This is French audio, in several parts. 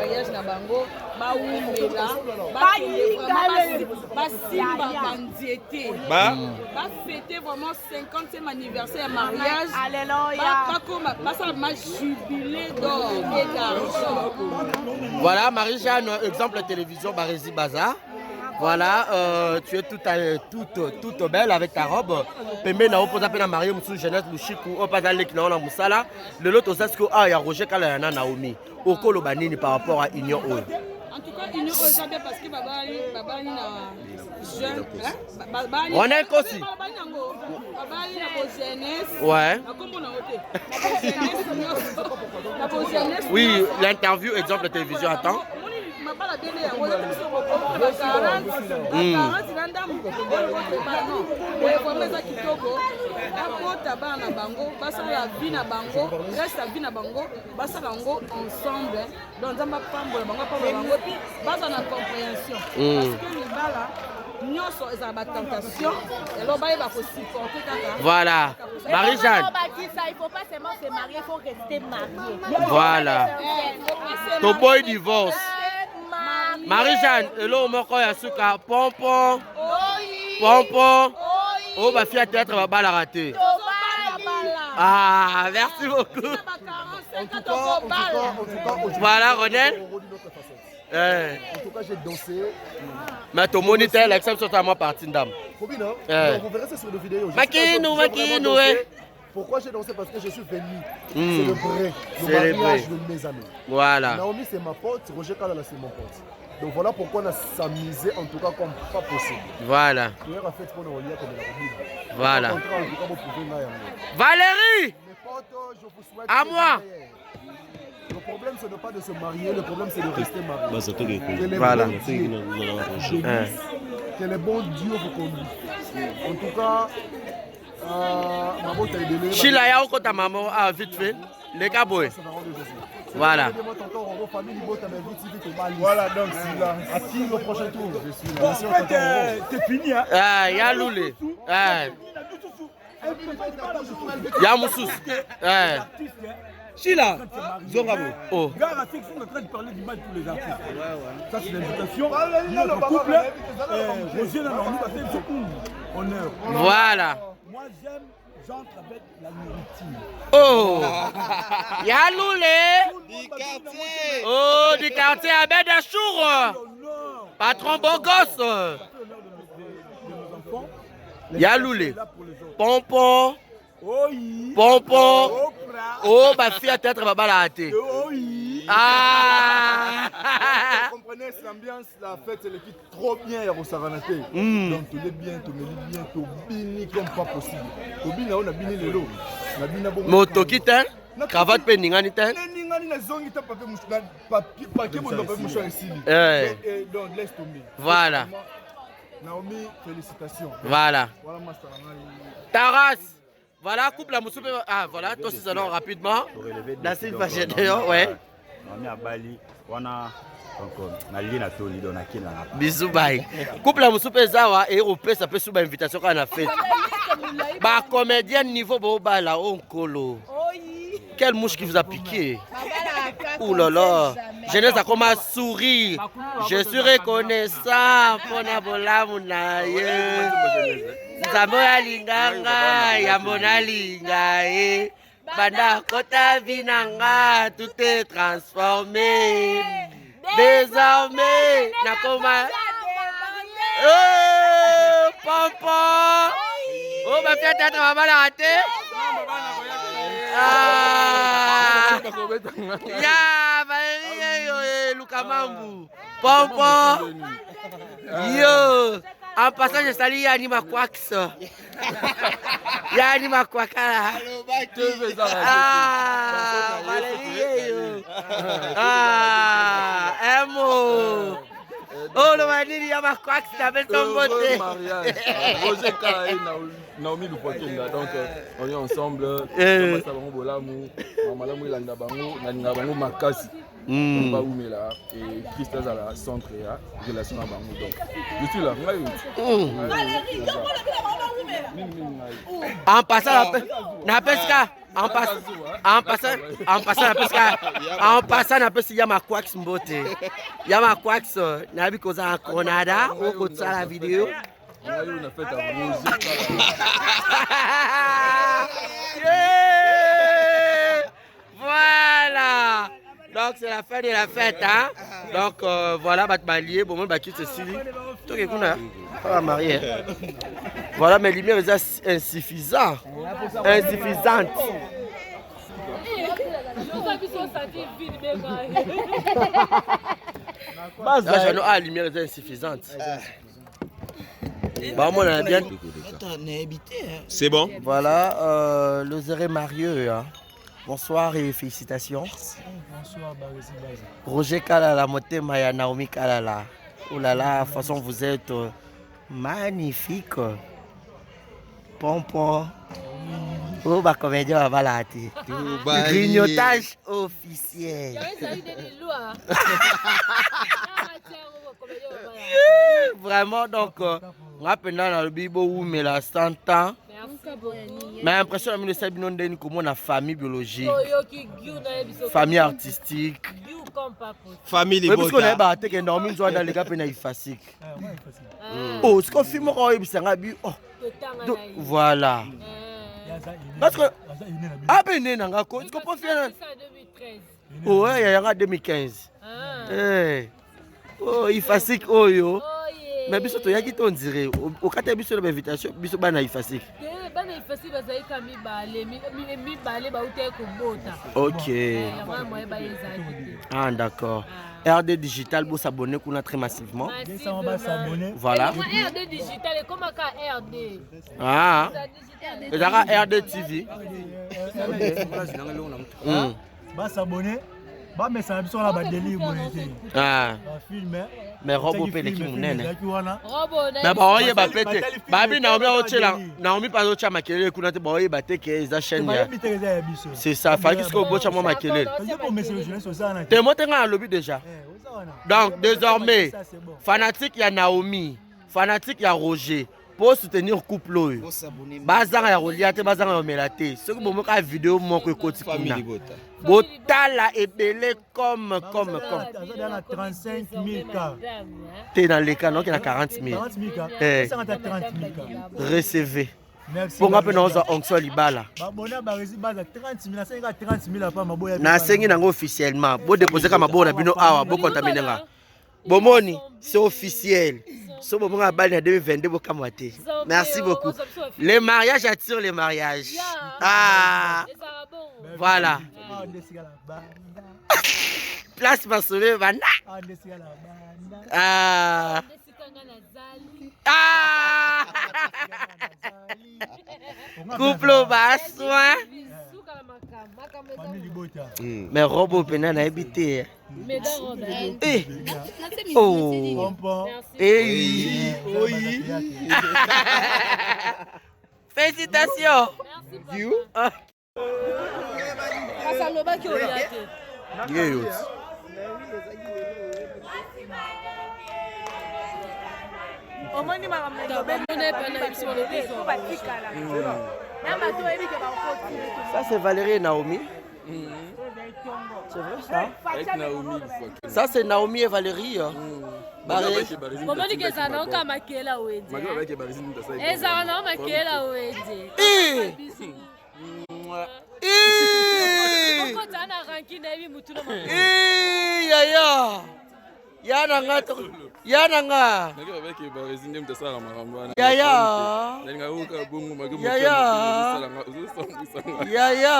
mariage na bango ba umela ba simba bandiete ba fêter vraiment 50e anniversaire mariage. Alléluia. Ba ça ma jubilé d'or et d'argent. Voilà Marie-Jeanne, exemple télévision Barési Bazar. Voilà, tu es toute belle avec ta robe. Pembe na opoza pe na marié musu jeunesse lushiku opaza leki na ona musala. Le lot osasko a ya Roger Kala na Naomi. Okolo banini par rapport à Union O. En tout cas, Union O ça bien parce que baba na jeune, on est aussi. Baba na jeunesse. Ouais. Na jeunesse. Oui, l'interview exemple télévision attends. Voilà. Marie-Jeanne. Il faut pas seulement se marier, il faut rester marié. Voilà. Ton boy divorce. Marie-Jeanne, hello, moko ya suka, pompon. Pompon. Oh, ma fille a théâtre va pas la rater. Ah, merci beaucoup. Voilà, Ronel. En tout cas, j'ai dansé. Mais ton moniteur, l'exception sur moi partie d'âme. Vous verrez ça sur le vidéo. Maquille-nous. Pourquoi j'ai dansé? Parce que je suis venu célébrer le mariage de mes amis. Voilà. Naomi, c'est ma pote. Roger Kalala, c'est mon pote. Donc voilà pourquoi on a s'amusé en tout cas comme pas possible. Voilà. Voilà. Valérie! Mes potes, je vous souhaite à moi! Le problème, ce n'est pas de se marier, le problème, c'est de rester marié. Voilà. Que les bons dieux vous conduisent. En tout cas, Chila ya okota maman a vite fait. Les cabots. Voilà. Voilà, donc c'est là. À qui le prochain tour? En fait, c'est fini. Ah, ya Loulé. Ya Moussous. Chila, Zongabo. Oh. Gare à ceux qui sont en train de parler du mal pour les artistes. Ça, c'est l'invitation. Notre couple, Roger Nanormi, parce qu'ils sont honneur. Voilà. Moi, j'aime, j'entre avec la nourriture. Oh. Ya Loulé. Du quartier. Oh, du quartier à Bédachour. Patron beau gosse. Ya Loulé. Pompon. Pompon. Oh, ma fille a peut-être va la hâter. Ah. Vous comprenez, cette ambiance, la fête, c'est l'équipe trop bien à Rosaranaté. Donc, tout est bien, tout est bien, tout bini comme pas possible. Tout bini, on a bini le lot. Moto qui t'aime? Cravate pe ningani t'aime? Ningani na zongi ta papier mon papier mouchoir ici. Donc, laisse tomber. Voilà. Naomi, félicitations. Voilà. Voilà, master. Taras. Voilà, coupe la moussoupe. Ah, voilà, toi, c'est alors rapidement. La Sylve va jeter, ouais. Bisous, bye. Coupe la moussoupe, Zawa, et au ça peut sous invitation qu'on a fait. Bah, comédien niveau Boba, là, on colo. Quelle mouche qui vous a piqué? Ouh là là. Jeunesse a commencé à sourire. Je suis reconnaissant pour Nabola Mounaye. Zamoya linganga, yamona lingaye. Banda kota vinanga, tout est transformé. Désormais, nakoma. Oh, papa. Oh, ma fille a tellement mal raté. Ah. Ya, Valérie, Lukamambu. Papa. Yo. En passant, je salue Yanni Makwax. Yanni Makwakala. Ah, Valérie. Ah, un mot. Oh, le Manili Yamakwax, t'appelles ton beauté. Roger Kala et Naomi Lupokinda. Donc, on est ensemble. Maman Landa Bango, Nanda Bango Makasi. On va où mais là et Christelle à la centre et à relation à Bango. Donc, je suis là. En passant, na pesca. En passant, na pesca, y'a ma quax mbote. Y'a ma quax, na bi koza en Canada, au côté de la vidéo. Voilà. Donc c'est la fin de la fête, hein. Donc voilà, bat balier, bon moi baki ceci. Toi qui connais, pas marié. Voilà, mes lumières sont insuffisantes. Insuffisantes. La lumière est insuffisante. Bah, moi, on a bien. C'est bon. Voilà, le Zéré Marieux. Hein. Bonsoir et félicitations. Merci. Bonsoir, Barési Baza. Roger Kalala, Motema ya Naomi Kalala. Oh là là, de toute façon, vous êtes magnifique. Pompon. Oh, bah, comédien, va balade. Grignotage officiel. Vraiment, donc, on a pendant le Bibo où mais la 100 ans. Mais l'impression que nous avons comme une famille biologique, famille artistique. Famille de parce qu'on a battu que nous avons dans les gars qui sont oh, ce qu'on filme, voilà. Parce que ah ben né nanga ko tu comprends bien oh ouais il y a 2015 oh il facile oh yo mais biso to yaki to ndire au kata biso na invitation biso bana il facile bana il facile bazai kami balé ba uté ko bota OK ah d'accord RD Digital pour s'abonner qu'on a très massivement voilà RD Digital comme ka RD ah et là RD TV va s'abonner ba mais ça biso la ba délire ah ba filmer mais robo pele ki munene robo na ba oye ba pete ba bi na omi ochela na omi pa ocha makelele kuna te ba oye ba te ke za chaîne ya c'est ça fa kisko bocha mo makelele te motenga na lobby déjà donc désormais fanatique ya Naomi fanatique ya Roger pour soutenir couple oyo bazanga ya rolia te bazanga ya melate ce que bomoka vidéo moko ekoti kuna botala ebele comme 35 000 cas t'es dans les cas non qui a 40 000 recevez pour nga pe na oza onction libala na sengi nango officiellement bo déposer ka mabona bino awa bo contaminer nga bomoni c'est officiel. So bon à balle en 2022 beau kamwate. Merci beaucoup. Les mariages attirent les mariages. Ah. Voilà. Place Bassolé Vanda. Ah. Ah. Couple bas soin. Mais robo pena na habité. Oh. Oui. Félicitations. You. Ça c'est Valérie et Naomi. C'est vrai ça? Avec Naomi. Ça c'est Naomi et Valérie. Barré. Comment dit que ça n'a pas maquillé là où est dit? Et ça n'a pas maquillé là où est dit. Pourquoi tu as un ranking d'avis moutouna? Yaya. Yananga. Yananga. Yaya. Yaya. Yaya.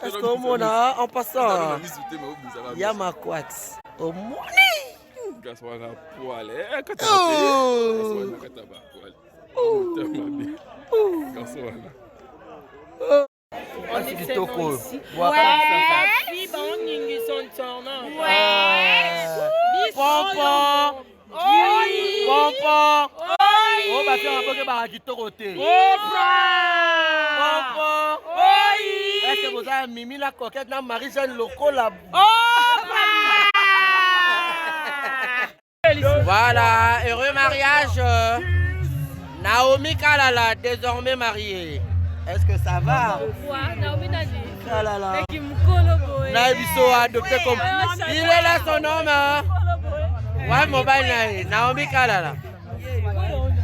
Est-ce qu'on a en passant? Yama Quax. Au morning. Oh, bah, faire un peu de kitoko. Est-ce que vous avez Mimi la coquette dans Marie-Jeanne Loco là? Voilà, heureux mariage. Naomi Kalala, désormais mariée. Est-ce que ça va? Naomi Nani. Kalala. Naomi adopté comme. Il est là son nom, hein? Ouais, mobile Naomi Kalala.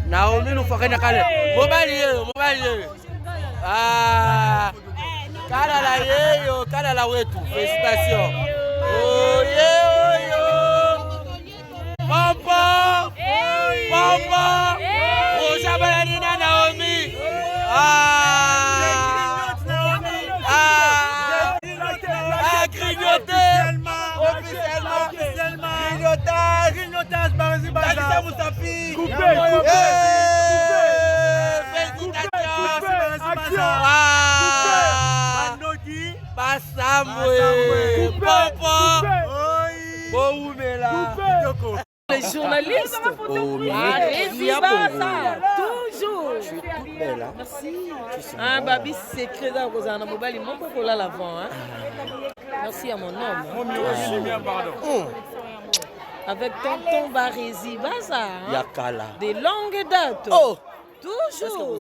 Naomi nous faut rien caler. Mobile. Ah. Kalala wetu. Félicitations. Oh yo. Papa. Roja Balanina Naomi. Grignotage, Barzi Baza. Les journalistes. Toujours. Je suis toute belle. Merci. Ah, Babi, c'est secret dans Rosana Mobali. Mon peuple là l'avant. Merci à mon homme. Avec tonton Barési Baza. Yakala. De longues dates. Oh. Toujours.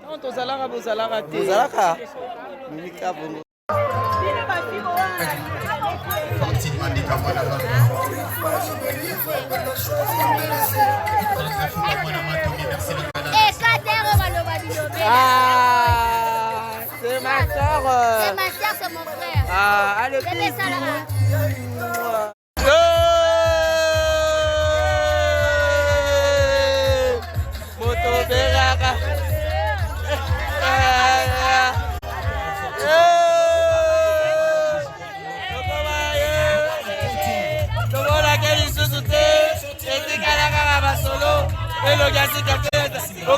Quand on Zalara, vous allez rater. Vous allez rater. Mika Bono. Ah, c'est ma soeur. C'est ma soeur, c'est mon frère. Ah, allez, Moto Beraka. Et le gars, c'est quelqu'un. Au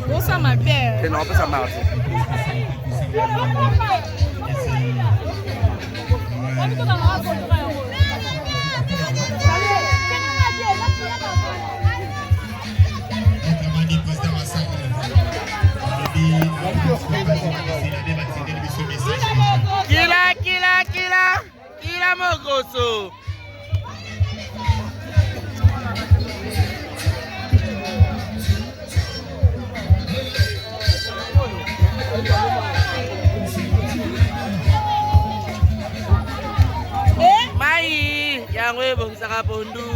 Bonsoir ma belle. Non, ça marche. Kila Mogoso. Mai, yang we bung saka pondu.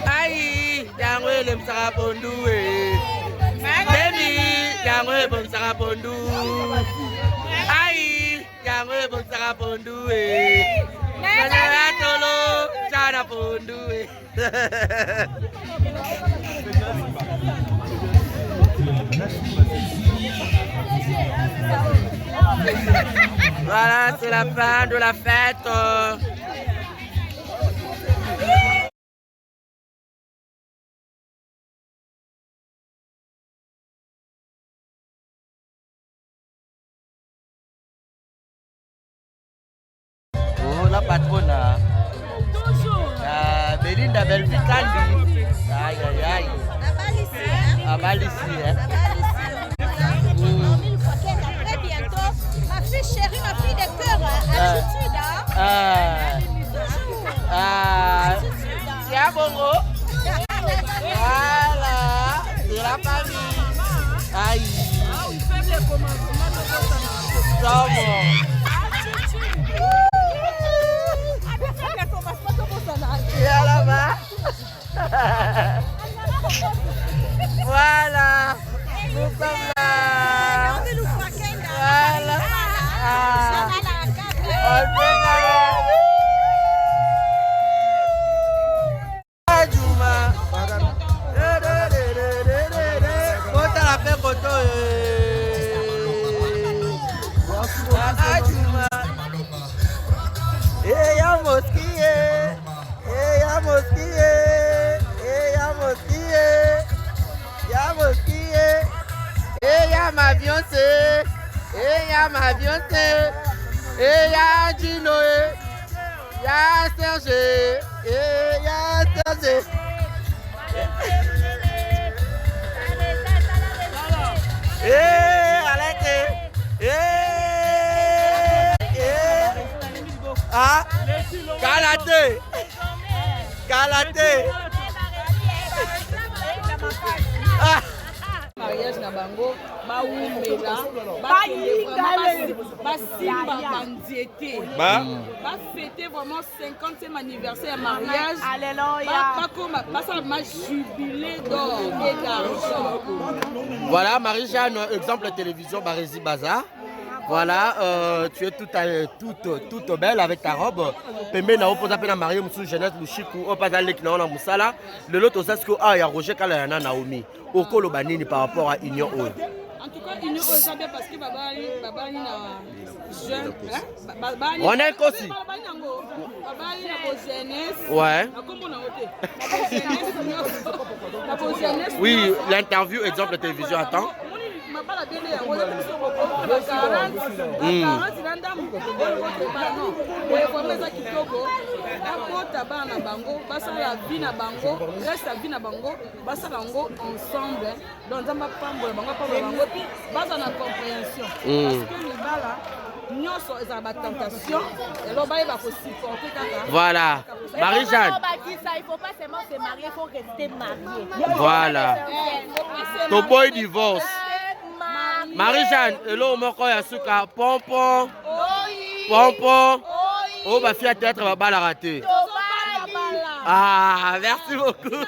Ai, yang we lem saka pondu we. Baby, yang we bung saka pondu. Ai, yang we bung saka pondu we. Nana tolo, cara pondu we. Voilà, c'est la fin de la fête. la belle Vitali. Aïe, aïe, aïe. À Bali ici, hein. Très bientôt, ma fille chérie, ma fille de cœur, altitude, Tiens, Bongo. Voilà, c'est la famille. Aïe. Et là-bas. Voilà. Nous sommes là. Voilà. Ma Beyoncé, et y'a Gino, y'a Serge, et y'a Serge. Arrêtez. Ah, Kalaté. Mariage na bango bawumela basimba bandiete bafete vraiment 50e anniversaire ya mariage basala jubilé d'or et d'argent. Voilà Marie-Jeanne, exemple télévision Barési Bazar. Voilà, tu es toute belle avec ta robe. Pembe na opoza pena marié musu jeunesse mushiku opaza leki na ona musala. Le lot osasiko ya Roger Kala yana Naomi. Okolo banini par rapport à Union O. En tout cas, Union O est bien parce que babani na jeune, on est aussi. Babani na jeunesse. Ouais. Na jeunesse. Oui, l'interview exemple télévision attends. Voilà. Marie-Jeanne. Il ne faut pas seulement se marier, il faut rester marié. Voilà. Ton boy divorce. Marie-Jeanne, hello, moko ya suka, pompon. Pompon. Oh, ma fille à théâtre va pas la rater. Ah, merci beaucoup.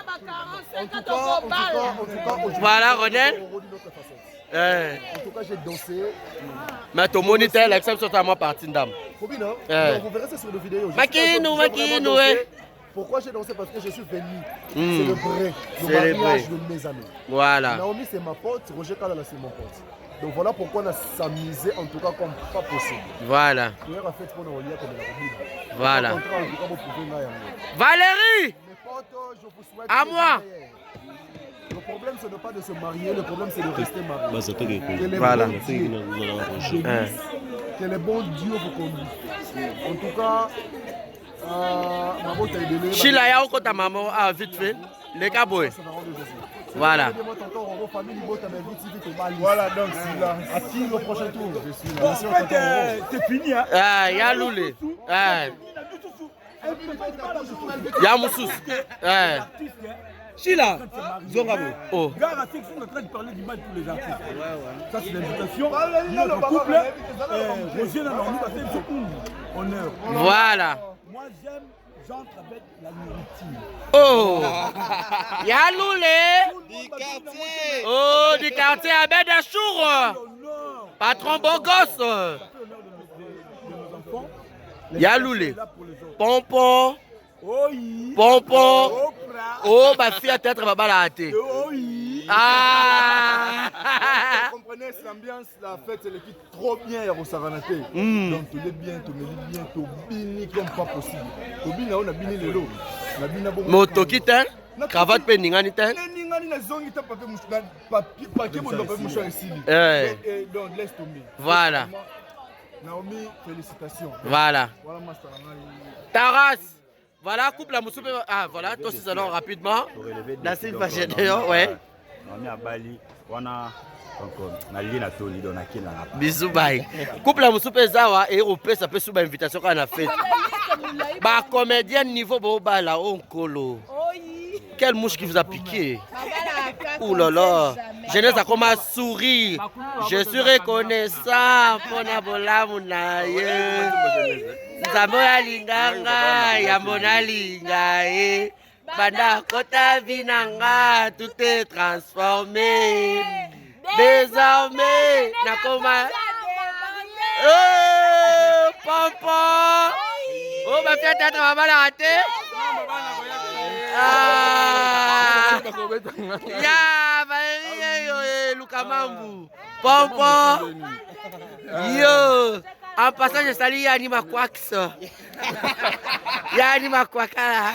Voilà, Ronel. En tout cas, j'ai dansé. Mais ton moniteur, l'exception sur moi partie d'âme. Vous verrez ça sur la vidéo. Maquinou. Pourquoi j'ai dansé? Parce que je suis venu célébrer le mariage de mes amis. Voilà. Naomi, c'est ma pote. Roger Kala, c'est mon pote. Donc voilà pourquoi on a s'amusé en tout cas comme pas possible. Voilà. Voilà. Valérie! Mes potes, je vous souhaite à moi. Le problème, ce n'est pas de se marier, le problème, c'est de rester marié. Voilà. Que les bons dieux vous conduisent. En tout cas, Chila ya oko ta maman a vite fait. Les cabots. Voilà. Voilà, donc c'est là. À qui le prochain tour? Je suis là. En fait, c'est fini. Hein? Ya Loulé. Ya Moussous. Chila, Zongabo. Oh. Gare à section en train de parler du mal pour les artistes. Ça, c'est l'invitation. Notre couple, Roger Nanormi, va faire un honneur. Voilà. Moi, j'aime, j'entre avec la nourriture. Oh. Ya Loulé. Du quartier. Oh, du quartier à Bédachour. Patron beau gosse. Ya Loulé. Pompon. Pompon. Oh, ma fille à tête va pas la rater. Ah. Vous comprenez, c'est l'ambiance, la fête, c'est l'équipe trop bien à Rosaranaté. Donc, tu l'es bien, tu me lis bien, tu bini comme pas possible. Tu bini, on a bini le lot. Moto qui t'es? Cravate pe ningani t'es? Ningani na zongi t'as papier mouchoir, papier mouchoir ici. Donc, laisse tomber. Voilà. Naomi, félicitations. Voilà. Voilà, Master. Taras. Voilà, coupe la moussoupe. Ah, voilà, tous ces allons rapidement. La Silva Gédéon, ouais. On est à Bali. On a. Bisous, bye. Coupe la moussoupe Zawa et au ça peut sous invitation qu'on a fait. Bah, comédien niveau Bobala, on colo. Quelle mouche qui vous a piqué? Ouh là là. Jeunesse a comme un sourire. Je suis reconnaissant pour Nabola Mounaye. Zamoya Linganga, Yamona Lingaye. Banda Kota Vinanga, tout est transformé. Désormais, Nakoma. Oh, papa. Oh, ma fille, t'as ma balle à rater. Ah, ya, bah, Lukamambu. Papa. Yo. En passant, je salue Yanima Quax. Yanima Quax. Ah,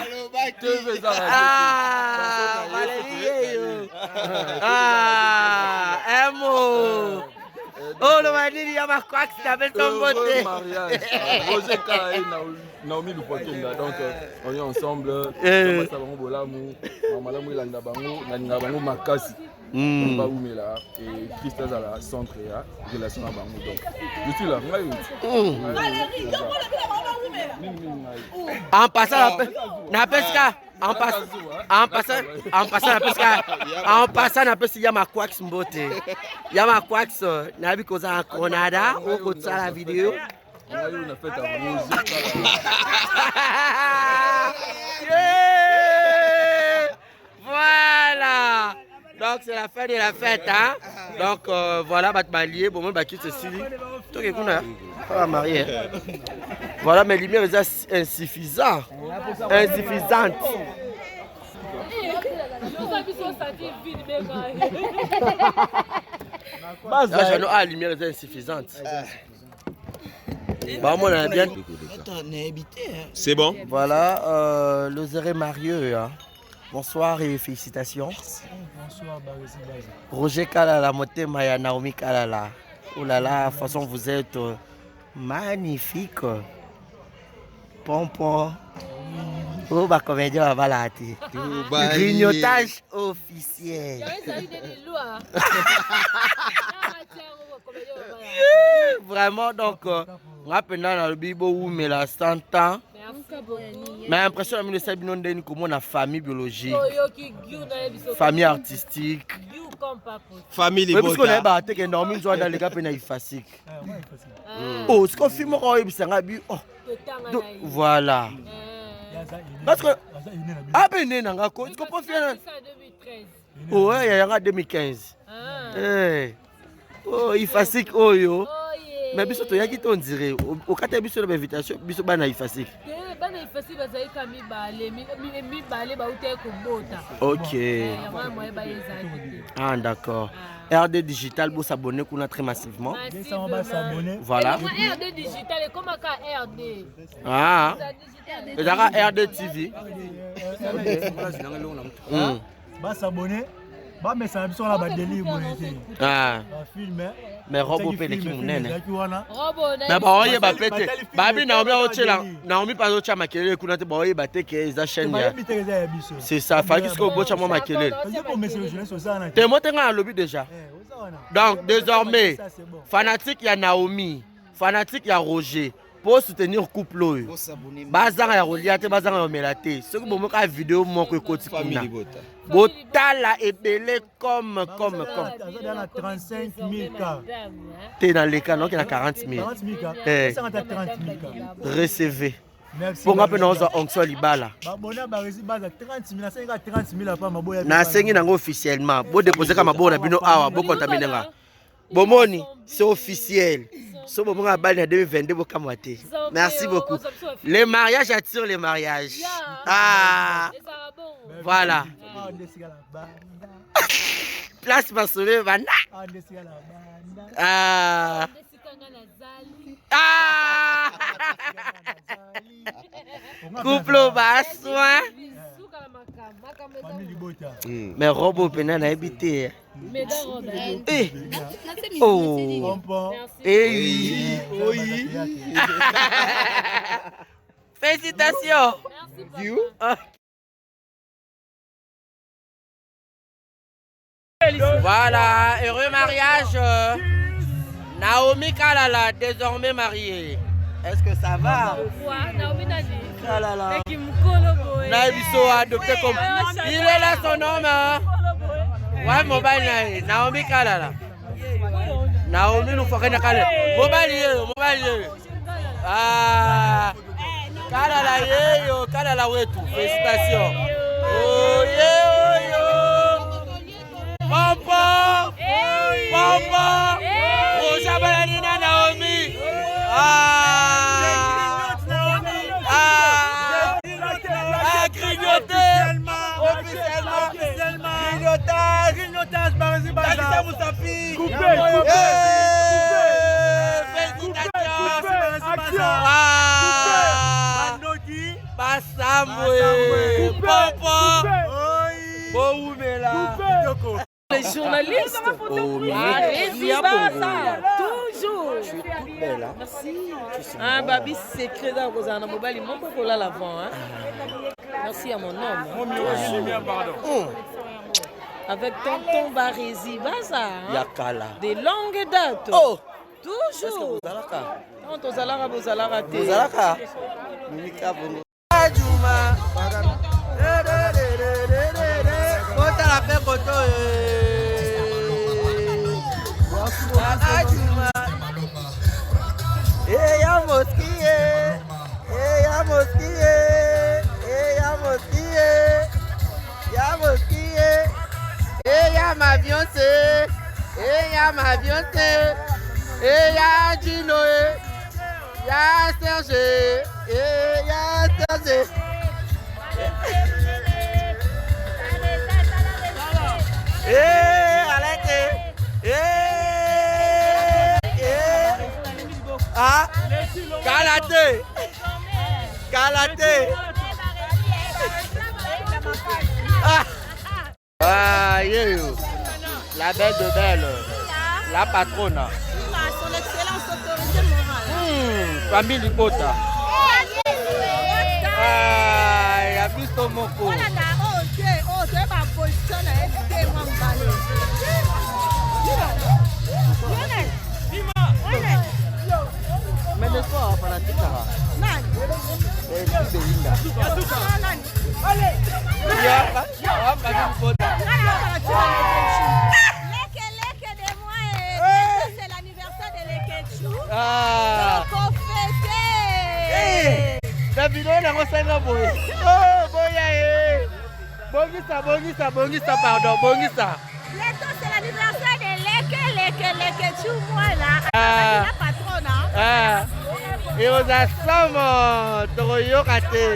Valérie. Ah, un mot. Oh, le Valérie, Yanima Quax, t'appelles ton beauté. Roger Karaï, Naomi Lupotonga. Donc, on est ensemble. Maman Makasi. Là et Christelle à la centre et relation à Bango. Donc, je suis là. En passant, na pesca. En passant, na pesca, Yama Quax Mbote. Yama Quax, na bi koza Canada, au côté de la vidéo. On a fait un voilà. Donc c'est la fin de la fête, hein. Donc voilà, Batmalier, bon, moi, qui c'est Sili. Toi qui pas marié. Voilà, mes lumières sont insuffisantes. Insuffisantes. La lumière est insuffisante. Bah, moi, on a bien. C'est bon. Voilà, le Zéré Marieux, hein. Bonsoir et félicitations. Bonsoir, Roger Kalala, Motema ya Naomi Kalala. Oh là là, de toute façon, vous êtes magnifique. Pompon. Oh, bah, comédien va balader. Grignotage officiel. Vraiment, donc, maintenant, dans le Bibo, mais la 100 ans. Mais l'impression que c'est une famille biologique, famille artistique, famille de parce qu'on est battu que nous sommes dans les gars pénalifiques. Oh, ce qu'on filme, voilà. Parce que ah ben né nanga ko, tu comprends bien? Oh ouais, il y a 2015. Oh, il fascique oh yo. Mais biso to yaki to ndire au kata biso na invitation biso bana ifasik bana ifasik bazali ka mibale ba uté ko bota. OK. Ah d'accord. RD Digital vous s'abonner kuna très massivement. Voilà. RD Digital et comment ka RD? Ah. Et là RD TV. Ba s'abonner. Bah mais ça sur la badeli ah film mais robo pele ki munene mais ba oye ba pete ba bi na obi o chela na omi pa o cha makelele kuna te ba oye ba te ke za chaîne ya c'est ça fa ki sko bo cha mo makelele te mo te nga lobby déjà donc désormais fanatique ya Naomi fanatique ya Roger pour soutenir couple oyo bazanga ya Rolia te bazanga ya Melate ce que bomo ka vidéo moko ekoti kuna botala ebele comme dans 35 000 cas t'es dans les cas non qui a 40 000 recevez pour nga pe na oza onction libala na sengi nango officiellement bo déposer ka mabo na bino awa bo contaminer nga bomoni c'est officiel. So, bon, on 2022, merci beaucoup. Les mariages attirent les mariages. Ah, voilà. Place Marcelé, Vanda. Ah. Ah. Couple basse, mais robo pena na habité. Oh. Eh oui. Félicitations. Merci, Voilà, heureux mariage. Naomi Kalala, désormais mariée. Est-ce que ça va? Naomi Nani. Kalala. Boy. Naibiso adopté comme. Il est là son nom. Ouais, mobile Naomi Kalala. Naomi nous faut rien caler. Mobile. Ah. Kalala yo, Kalala wetu. Félicitations. Oh yo. Papa. Roja Balanina Naomi. Officiellement. Grignotage, Barési Baza. Félicitations. Basamwe. Papa. Boumela. Les journalistes. Oh, Toujours. Je suis toute belle, hein? Merci. Ah, Babi, secret dans Rosana Mobali. Mon papa là l'avant. Hein? Merci à mon homme. Avec tonton Barési Baza. Yakala. De longues dates. Oh! Toujours. Quand on s'alara, vous allez rater. Zalaka. Mimika Bongo. Ajuma. Kota la paix koto. Ajuma. Ya mosquée. Ya mosquée. Ya mosquée. Ya mosquée. Ya ma Beyoncé. Ya ma Beyoncé. Ya Gino. Ya Serge. Ya Serge. Arrêtez. Ah, Kalaté. Ah, yo. La belle de belle. La patronne. Son excellence autorité morale. Famille Libota. Ah, il y a plus ton moko. Mais ne sois pas la tikara. C'est l'anniversaire de Leketchou. Donc fêter. Davido nango sanga boye. Oh boya Bongisa pardon, bongisa. C'est l'anniversaire de Leketchou moi là. La patronne hein. Et on a somme toroyo kate.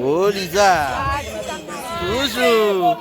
Oh Lisa, toujours.